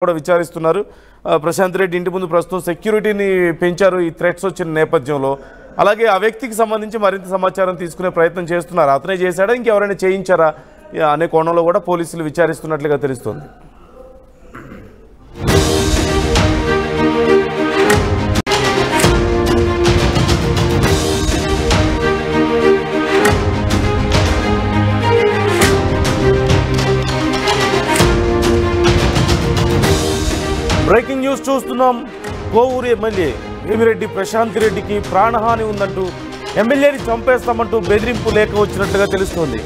కూడా విచారిస్తున్నారు. ప్రశాంత్ రెడ్డి ఇంటి ముందు ప్రస్తుతం సెక్యూరిటీని పెంచారు ఈ థ్రెట్స్ వచ్చిన నేపథ్యంలో. అలాగే ఆ వ్యక్తికి సంబంధించి మరింత సమాచారం తీసుకునే ప్రయత్నం చేస్తున్నారు. అతనే చేశాడా ఇంకెవరైనా చేయించారా అనే కోణంలో కూడా పోలీసులు విచారిస్తున్నట్లుగా తెలుస్తోంది. బ్రేకింగ్ న్యూస్ చూస్తున్నాం. కోవూరు ఎమ్మెల్యే వేమిరెడ్డి ప్రశాంత్ రెడ్డికి ప్రాణహాని ఉందంటూ ఎమ్మెల్యేని చంపేస్తామంటూ బెదిరింపు లేఖ వచ్చినట్లుగా తెలుస్తోంది.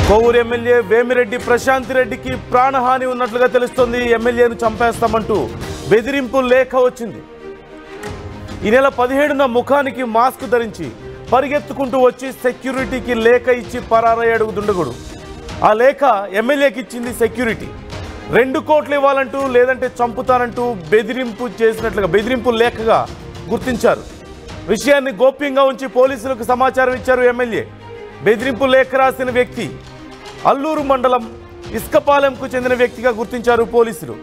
కోవూరు ఎమ్మెల్యే వేమిరెడ్డి ప్రశాంత్ రెడ్డికి ప్రాణహాని ఉన్నట్లుగా తెలుస్తోంది. ఎమ్మెల్యేను చంపేస్తామంటూ బెదిరింపు లేఖ వచ్చింది. ఈ నెల 17న ముఖానికి మాస్క్ ధరించి పరిగెత్తుకుంటూ వచ్చి సెక్యూరిటీకి లేఖ ఇచ్చి పరారయ్యాడు దుండగుడు. ఆ లేఖ ఎమ్మెల్యేకి ఇచ్చింది సెక్యూరిటీ. 2 కోట్లు ఇవ్వాలంటూ లేదంటే చంపుతానంటూ బెదిరింపు లేఖగా గుర్తించారు. విషయాన్ని గోప్యంగా ఉంచి పోలీసులకు సమాచారం ఇచ్చారు ఎమ్మెల్యే. బెదిరింపు లేఖ రాసిన వ్యక్తి అల్లూరు మండలం ఇస్కపాలెంకు చెందిన వ్యక్తిగా గుర్తించారు పోలీసులు.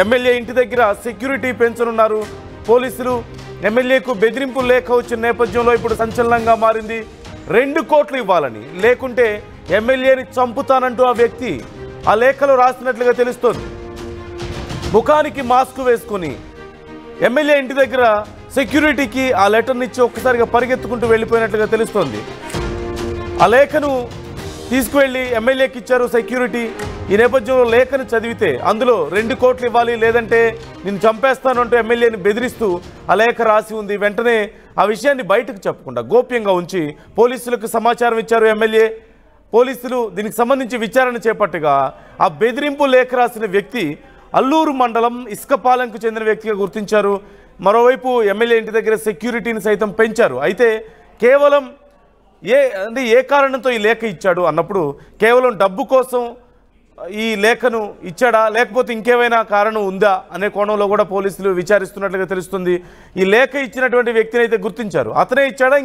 ఎమ్మెల్యే ఇంటి దగ్గర సెక్యూరిటీ పెంచనున్నారు పోలీసులు. ఎమ్మెల్యేకు బెదిరింపు లేఖ వచ్చిన నేపథ్యంలో ఇప్పుడు సంచలనంగా మారింది. 2 కోట్లు ఇవ్వాలని, లేకుంటే ఎమ్మెల్యేని చంపుతానంటూ ఆ వ్యక్తి ఆ లేఖలో రాసినట్లుగా తెలుస్తోంది. ముఖానికి మాస్క్ వేసుకుని ఎమ్మెల్యే ఇంటి దగ్గర సెక్యూరిటీకి ఆ లెటర్ని ఇచ్చి ఒక్కసారిగా పరిగెత్తుకుంటూ వెళ్ళిపోయినట్లుగా తెలుస్తోంది. ఆ లేఖను తీసుకువెళ్ళి ఎమ్మెల్యేకి ఇచ్చారు సెక్యూరిటీ. ఈ నేపథ్యంలో లేఖను చదివితే అందులో 2 కోట్లు ఇవ్వాలి, లేదంటే నిన్ను చంపేస్తాను అంటూ ఎమ్మెల్యేని బెదిరిస్తూ ఆ లేఖ రాసి ఉంది. వెంటనే ఆ విషయాన్ని బయటకు చెప్పకుండా గోప్యంగా ఉంచి పోలీసులకు సమాచారం ఇచ్చారు ఎమ్మెల్యే. పోలీసులు దీనికి సంబంధించి విచారణ చేపట్టగా ఆ బెదిరింపు లేఖ రాసిన వ్యక్తి అల్లూరు మండలం ఇస్కపాలెంకు చెందిన వ్యక్తిగా గుర్తించారు. మరోవైపు ఎమ్మెల్యే ఇంటి దగ్గర సెక్యూరిటీని సైతం పెంచారు. అయితే కేవలం ఏ కారణంతో ఈ లేఖ ఇచ్చాడు అన్నప్పుడు కేవలం డబ్బు కోసం ఈ లేఖను ఇచ్చాడా, లేకపోతే ఇంకేమైనా కారణం ఉందా అనే కోణంలో కూడా పోలీసులు విచారిస్తున్నట్లుగా తెలుస్తుంది. ఈ లేఖ ఇచ్చినటువంటి వ్యక్తిని అయితే గుర్తించారు. అతనే ఇచ్చాడా,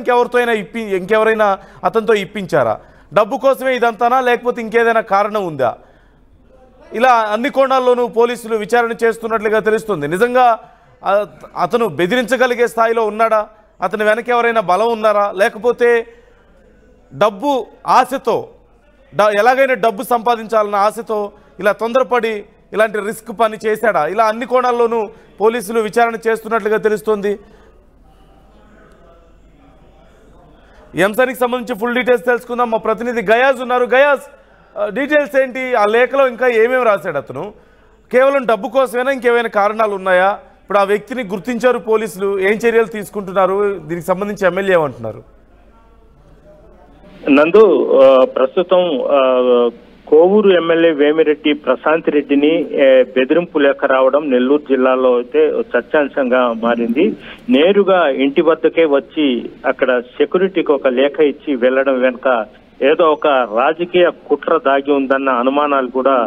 ఇంకెవరైనా అతనితో ఇప్పించారా, డబ్బు కోసమే ఇదంతానా, లేకపోతే ఇంకేదైనా కారణం ఉందా, ఇలా అన్ని కోణాల్లోనూ పోలీసులు విచారణ చేస్తున్నట్లుగా తెలుస్తుంది. నిజంగా అతను బెదిరించగలిగే స్థాయిలో ఉన్నాడా, అతని వెనక ఎవరైనా బలం ఉన్నారా, లేకపోతే డబ్బు ఆశతో ఎలాగైనా డబ్బు సంపాదించాలన్న ఆశతో ఇలా తొందరపడి ఇలాంటి రిస్క్ పని చేశాడా, ఇలా అన్ని కోణాల్లోనూ పోలీసులు విచారణ చేస్తున్నట్లుగా తెలుస్తోంది. ఈ అంశానికి సంబంధించి ఫుల్ డీటెయిల్స్ తెలుసుకుందాం. మా ప్రతినిధి గయాజ్ ఉన్నారు. గయాజ్, డీటెయిల్స్ ఏంటి? ఆ లేఖలో ఇంకా ఏమేమి రాశాడు అతను? కేవలం డబ్బు కోసమైనా ఇంకేమైనా కారణాలు ఉన్నాయా? ఇప్పుడు ఆ వ్యక్తిని గుర్తించారు పోలీసులు, ఏం చర్యలు తీసుకుంటున్నారు? దీనికి సంబంధించి ఎమ్మెల్యే ఏమంటున్నారు? నందు, ప్రస్తుతం కోవూరు ఎమ్మెల్యే వేమిరెడ్డి ప్రశాంత్ రెడ్డిని బెదిరింపు లేఖ రావడం నెల్లూరు జిల్లాలో అయితే చర్చాంశంగా మారింది. నేరుగా ఇంటి వద్దకే వచ్చి అక్కడ సెక్యూరిటీకి ఒక లేఖ ఇచ్చి వెళ్లడం వెనుక ఏదో ఒక రాజకీయ కుట్ర దాగి ఉందన్న అనుమానాలు కూడా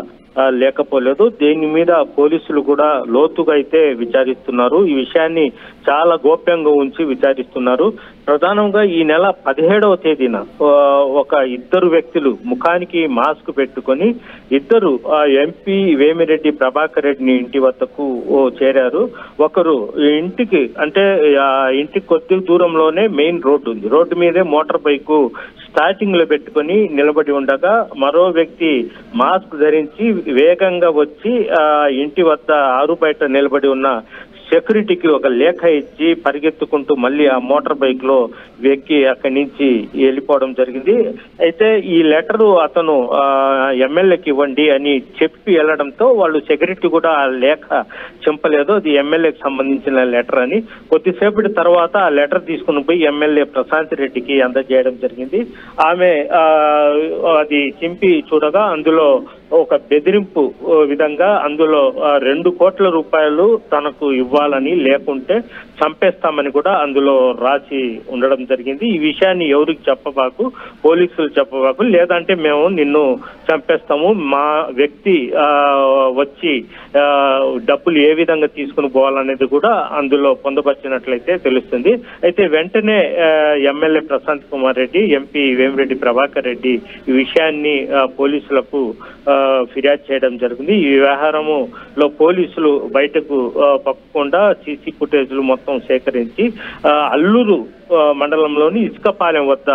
లేకపోలేదు. దీని మీద పోలీసులు కూడా లోతుగా అయితే విచారిస్తున్నారు. ఈ విషయాన్ని చాలా గోప్యంగా ఉంచి విచారిస్తున్నారు. ప్రధానంగా ఈ నెల 17వ తేదీన ఒక 2 వ్యక్తులు ముఖానికి మాస్క్ పెట్టుకొని ఇద్దరు ఎంపీ వేమిరెడ్డి ప్రభాకర్ రెడ్డిని ఇంటి వద్దకు చేరారు. ఒకరు ఇంటికి కొద్ది దూరంలోనే మెయిన్ రోడ్డు ఉంది. రోడ్డు మీదే మోటార్ బైకు స్టార్టింగ్ లో పెట్టుకొని నిలబడి ఉండగా మరో వ్యక్తి మాస్క్ ధరించి వేగంగా వచ్చి ఇంటి వద్ద ఆరు బయట నిలబడి ఉన్న సెక్యూరిటీకి ఒక లేఖ ఇచ్చి పరిగెత్తుకుంటూ మళ్ళీ ఆ మోటార్ బైక్ లో వెక్కి అక్కడి నుంచి వెళ్ళిపోవడం జరిగింది. అయితే ఈ లెటర్ అతను ఎమ్మెల్యేకి ఇవ్వండి అని చెప్పి వెళ్ళడంతో వాళ్ళు సెక్యూరిటీ కూడా ఆ లేఖ చింపలేదు, అది ఎమ్మెల్యేకి సంబంధించిన లెటర్ అని. కొద్దిసేపటి తర్వాత ఆ లెటర్ తీసుకుని పోయి ఎమ్మెల్యే ప్రశాంత్ రెడ్డికి అందజేయడం జరిగింది. ఆమె అది చింపి చూడగా అందులో ఒక బెదిరింపు విధంగా అందులో 2 కోట్ల రూపాయలు తనకు ఇవ్వాలని, లేకుంటే చంపేస్తామని కూడా అందులో రాసి ఉండడం జరిగింది. ఈ విషయాన్ని ఎవరికి చెప్పబాకు, పోలీసులు చెప్పబాకు, లేదంటే మేము నిన్ను చంపేస్తాము, మా వ్యక్తి వచ్చి డబ్బులు ఏ విధంగా తీసుకుని పోవాలనేది కూడా అందులో పొందుపరిచినట్లయితే తెలుస్తుంది. అయితే వెంటనే ఎమ్మెల్యే ప్రశాంత్ కుమార్ రెడ్డి, ఎంపీ వేమిరెడ్డి ప్రభాకర్ రెడ్డి ఈ విషయాన్ని పోలీసులకు ఫిర్యాదు చేయడం జరిగింది. ఈ వ్యవహారంలో పోలీసులు బయటకు పక్కకుండా సీసీ ఫుటేజ్లు మొత్తం సేకరించి అల్లూరు మండలంలోని ఇసుకపాలెం వద్ద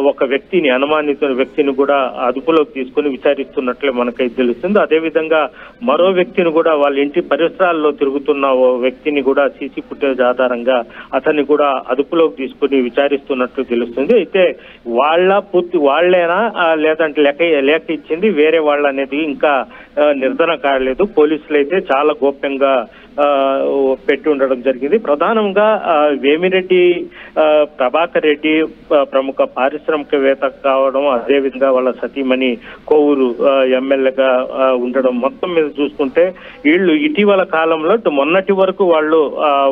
ఒక వ్యక్తిని, అనుమానిత వ్యక్తిని కూడా అదుపులోకి తీసుకుని విచారిస్తున్నట్లే మనకైతే తెలుస్తుంది. అదేవిధంగా మరో వ్యక్తిని కూడా వాళ్ళ ఇంటి పరిసరాల్లో తిరుగుతున్న ఓ వ్యక్తిని కూడా సీసీ ఫుటేజ్ ఆధారంగా అతన్ని కూడా అదుపులోకి తీసుకుని విచారిస్తున్నట్లు తెలుస్తుంది. అయితే వాళ్ళేనా లేదంటే లేఖ ఇచ్చింది వేరే వాళ్ళు అనేది ఇంకా నిర్ధారణ కాలేదు. పోలీసులు అయితే చాలా గోప్యంగా పెట్టి ఉండడం జరిగింది. ప్రధానంగా వేమిరెడ్డి ప్రభాకర్ రెడ్డి ప్రముఖ పారిశ్రామికవేత్త కావడం, అదేవిధంగా వాళ్ళ సతీమణి కోవూరు ఎమ్మెల్యేగా ఉండడం, మొత్తం మీద చూసుకుంటే వీళ్ళు ఇటీవల కాలంలో మొన్నటి వరకు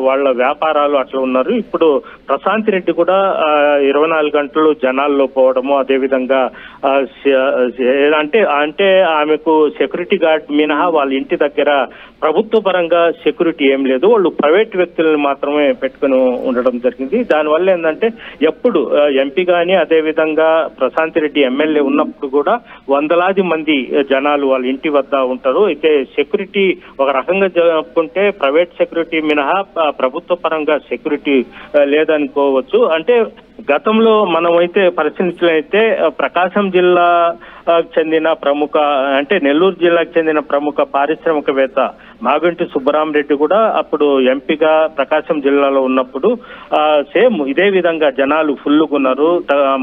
వాళ్ళ వ్యాపారాలు అట్లా ఉన్నారు. ఇప్పుడు ప్రశాంత్ రెడ్డి కూడా 24 గంటలు జనాల్లో పోవడము, అదేవిధంగా అంటే ఆమెకు సెక్యూరిటీ గార్డ్ మినహా వాళ్ళ ఇంటి దగ్గర ప్రభుత్వ పరంగా సెక్యూరిటీ ఏం లేదు, వాళ్ళు ప్రైవేట్ వ్యక్తులను మాత్రమే పెట్టుకుని ఉండడం జరిగింది. దానివల్ల ఏంటంటే ఎప్పుడు ఎంపీ గాని అదేవిధంగా ప్రశాంత్ రెడ్డి ఎమ్మెల్యే ఉన్నప్పుడు కూడా వందలాది మంది జనాలు వాళ్ళ ఇంటి వద్ద ఉంటారు. అయితే సెక్యూరిటీ ఒక రకంగా చెప్పుకుంటే ప్రైవేట్ సెక్యూరిటీ మినహా ప్రభుత్వ పరంగా సెక్యూరిటీ లేదనుకోవచ్చు. అంటే గతంలో మనం అయితే పరిశీలించినట్లయితే ప్రకాశం జిల్లా చెందిన నెల్లూరు జిల్లాకు చెందిన ప్రముఖ పారిశ్రామికవేత్త మాగంటి సుబ్బరామరెడ్డి కూడా అప్పుడు ఎంపీగా ప్రకాశం జిల్లాలో ఉన్నప్పుడు సేమ్ ఇదే విధంగా జనాలు ఫుల్లుకున్నారు.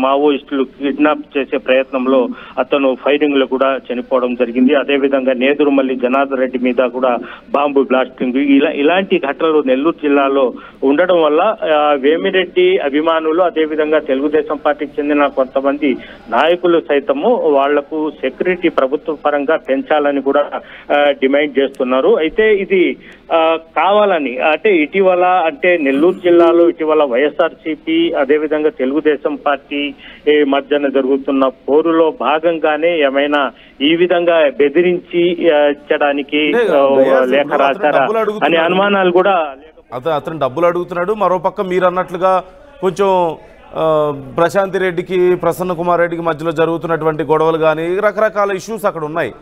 మావోయిస్టులు కిడ్నాప్ చేసే ప్రయత్నంలో అతను ఫైరింగ్ లో కూడా చనిపోవడం జరిగింది. అదేవిధంగా నేదురుమల్లి జనార్దన్ రెడ్డి మీద కూడా బాంబు బ్లాస్టింగ్, ఇలాంటి ఘటనలు నెల్లూరు జిల్లాలో ఉండడం వల్ల వేమిరెడ్డి అభిమానులు, అదేవిధంగా తెలుగుదేశం పార్టీకి చెందిన కొంతమంది నాయకులు సైతము వాళ్లకు సెక్యూరిటీ ప్రభుత్వ పరంగా పెంచాలని కూడా డిమాండ్ చేస్తున్నారు. అయితే ఇది కావాలని ఇటీవల నెల్లూరు జిల్లాలో ఇటీవల వైఎస్ఆర్సీపీ అదేవిధంగా తెలుగుదేశం పార్టీ మధ్యన జరుగుతున్న పోరులో భాగంగానే ఏమైనా ఈ విధంగా బెదిరించి ఇచ్చడానికి లేఖ రాశారా అనే అనుమానాలు కూడా. అతను డబ్బులు అడుగుతున్నాడు. మరోపక్క మీరు అన్నట్లుగా కొంచెం ప్రశాంత్ రెడ్డికి ప్రసన్న కుమార్ రెడ్డికి మధ్యలో జరుగుతున్నటువంటి గొడవలు కానీ రకరకాల ఇష్యూస్ అక్కడ ఉన్నాయి.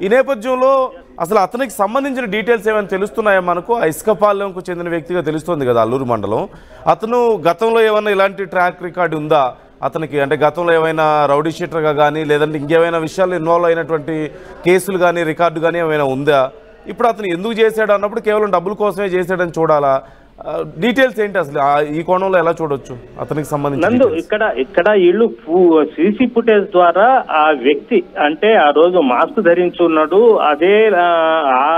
ఈ నేపథ్యంలో అసలు అతనికి సంబంధించిన డీటెయిల్స్ ఏమైనా తెలుస్తున్నాయా మనకు? ఇసుకపాలెంకు చెందిన వ్యక్తిగా తెలుస్తుంది కదా అల్లూరు మండలం. అతను గతంలో ఏమైనా ఇలాంటి ట్రాక్ రికార్డు ఉందా అతనికి? గతంలో ఏమైనా రౌడీ షీటర్గా కానీ లేదంటే ఇంకేమైనా విషయాలు ఇన్వాల్వ్ అయినటువంటి కేసులు కానీ రికార్డు కానీ ఏమైనా ఉందా? ఇప్పుడు అతను ఎందుకు చేశాడు అన్నప్పుడు కేవలం డబ్బుల కోసమే చేశాడని చూడాలా? డీటెయిల్స్ ఏంటి అసలు ఈ కోణంలో ఎలా చూడొచ్చు అతనికి సంబంధించి? ఇక్కడ వీళ్ళు సీసీ ఫుటేజ్ ద్వారా ఆ వ్యక్తి ఆ రోజు మాస్క్ ధరించి ఉన్నాడు, అదే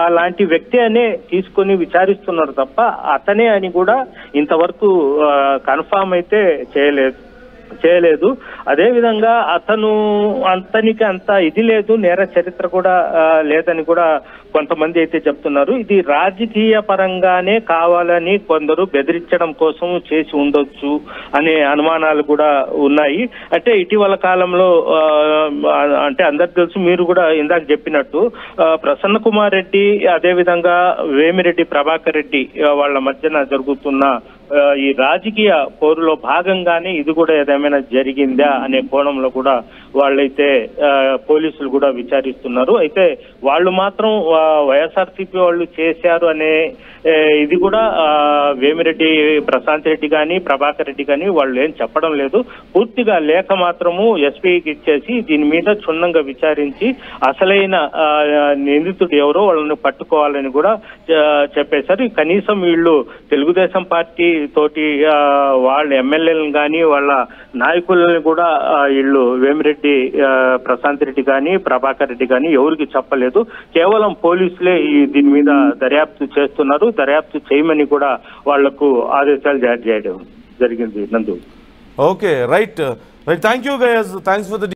అలాంటి వ్యక్తి అనే తీసుకొని విచారిస్తున్నారు తప్ప అతనే అని కూడా ఇంతవరకు కన్ఫామ్ అయితే చేయలేదు. అదే విధంగా అతనికి అంత ఇది లేదు, నేర చరిత్ర కూడా లేదని కూడా కొంతమంది అయితే చెప్తున్నారు. ఇది రాజకీయ పరంగానే కావాలని కొందరు బెదిరించడం కోసం చేసి ఉండొచ్చు అనే అనుమానాలు కూడా ఉన్నాయి. ఇటీవల కాలంలో అందరికి తెలుసు, మీరు కూడా ఇందాక చెప్పినట్టు ప్రసన్న కుమార్ రెడ్డి అదేవిధంగా వేమిరెడ్డి ప్రభాకర్ రెడ్డి వాళ్ళ మధ్యన జరుగుతున్న ఈ రాజకీయ పోరులో భాగంగానే ఇది కూడా ఏదేమైనా జరిగిందా అనే కోణంలో కూడా వాళ్ళైతే పోలీసులు కూడా విచారిస్తున్నారు. అయితే వాళ్ళు మాత్రం వైఎస్ఆర్సీపీ వాళ్ళు చేశారు అనే ఇది కూడా వేమిరెడ్డి ప్రశాంత్ రెడ్డి కానీ ప్రభాకర్ రెడ్డి కానీ వాళ్ళు ఏం చెప్పడం లేదు. పూర్తిగా లేఖ మాత్రము ఎస్పీకి ఇచ్చేసి దీని మీద క్షుణ్ణంగా విచారించి అసలైన నిందితుడు ఎవరో వాళ్ళని పట్టుకోవాలని కూడా చెప్పేశారు. కనీసం వీళ్ళు తెలుగుదేశం పార్టీ తోటి వాళ్ళ ఎమ్మెల్యేలను కానీ వాళ్ళ నాయకులను కూడా వీళ్ళు వేమిరెడ్డి ప్రశాంత్ రెడ్డి కానీ ప్రభాకర్ రెడ్డి కానీ ఎవరికి చెప్పలేదు. కేవలం పోలీసులే దీని మీద దర్యాప్తు చేస్తున్నారు. దర్యాప్తు చేయమని కూడా వాళ్లకు ఆదేశాలు జారీ చేయడం జరిగింది. నందు. Okay, right. Thank you guys. Thanks for the